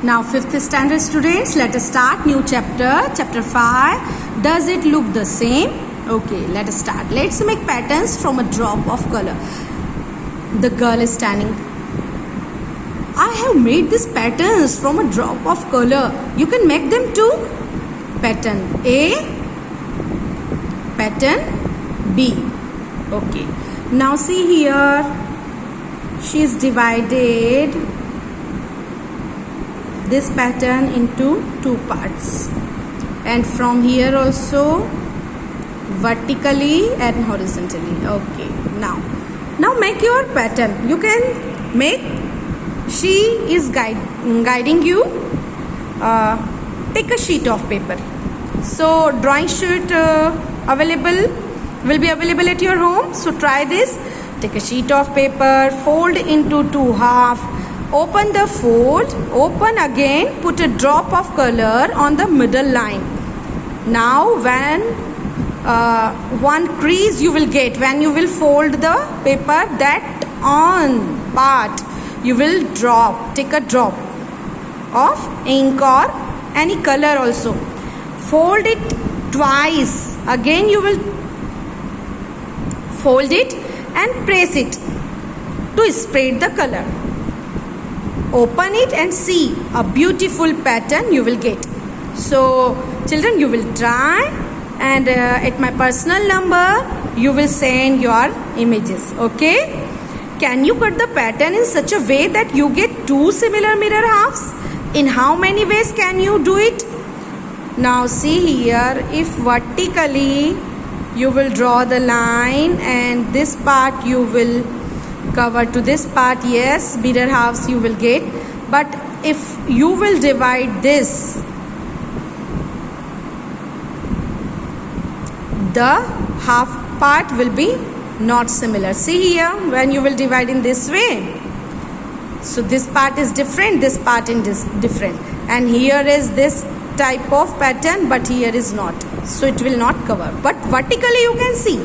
Now 5th standard students, let us start new chapter 5. Does it look the same? Okay, let us start. Let's make patterns from a drop of color. The girl is standing. I have made these patterns from a drop of color. You can make them too. Pattern A, pattern B. Okay, now see here, she is divided this pattern into two parts, and from here also vertically and horizontally. Okay, now make your pattern. You can make, she is guiding you. Take a sheet of paper. So drawing sheet will be available at your home. So try this. Take a sheet of paper, fold into two half, open the fold, open again, put a drop of color on the middle line. Now when one crease you will get when you will fold the paper, that on part you will take a drop of ink or any color also. Fold it twice. Again you will fold it and press it to spread the color. Open it and see a beautiful pattern you will get. So children, you will try, and at my personal number you will send your images. Okay, can you cut the pattern in such a way that you get two similar mirror halves? In how many ways can you do it? Now see here, if vertically you will draw the line and this part you will cover to this part, yes, mirror halves you will get. But if you will divide this, the half part will be not similar. See here, when you will divide in this way, so this part is different, this part is different, and here is this type of pattern, but here is not, so it will not cover, but vertically you can see.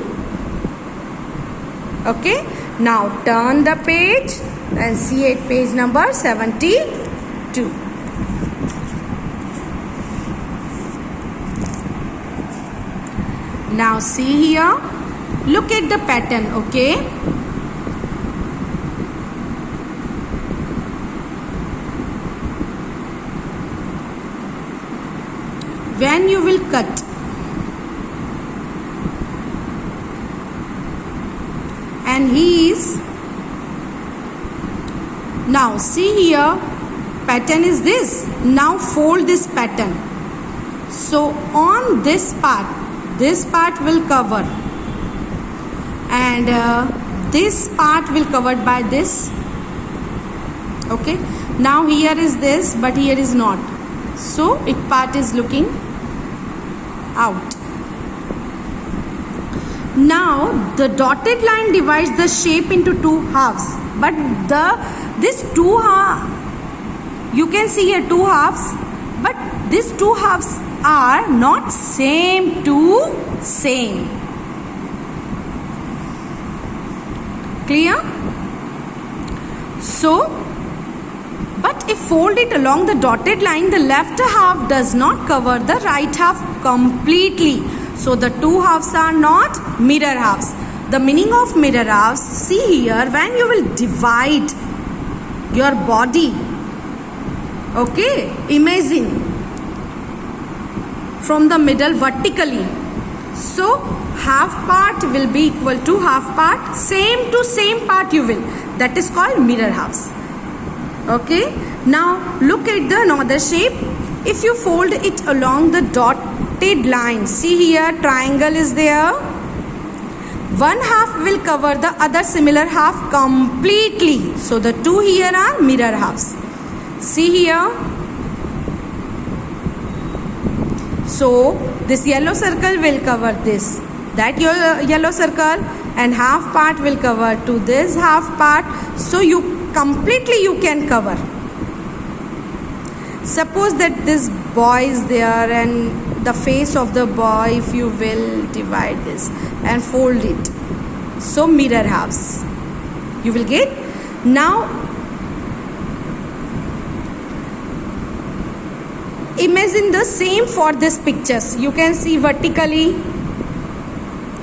Okay, now turn the page and see at page number 72. Now see here, look at the pattern. Okay, when you will cut, and he is, now see here, pattern is this. Now fold this pattern. So on this part will cover, and this part will covered by this. Okay, now here is this, but here is not, so it part is looking out. Now the dotted line divides the shape into two halves, but this two half, you can see here two halves, but these two halves are not same to same. Clear? So, but if fold it along the dotted line, the left half does not cover the right half completely. So the two halves are not mirror halves. The meaning of mirror halves, see here, when you will divide your body. Okay, imagine from the middle vertically. So half part will be equal to half part, same to same part you will. That is called mirror halves. Okay, now look at the another shape. If you fold it along the dotted line, see here, triangle is there. One half will cover the other similar half completely. So the two here are mirror halves. See here. So this yellow circle will cover this, that yellow circle, and half part will cover to this half part. So you completely you can cover. Suppose that this boy is there, and the face of the boy, if you will divide this and fold it, so mirror halves you will get. Now imagine the same for this pictures. You can see vertically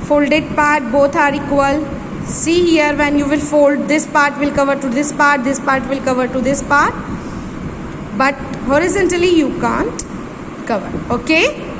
folded part, both are equal. See here, when you will fold, this part will cover to this part will cover to this part, but horizontally you can't cover. Okay.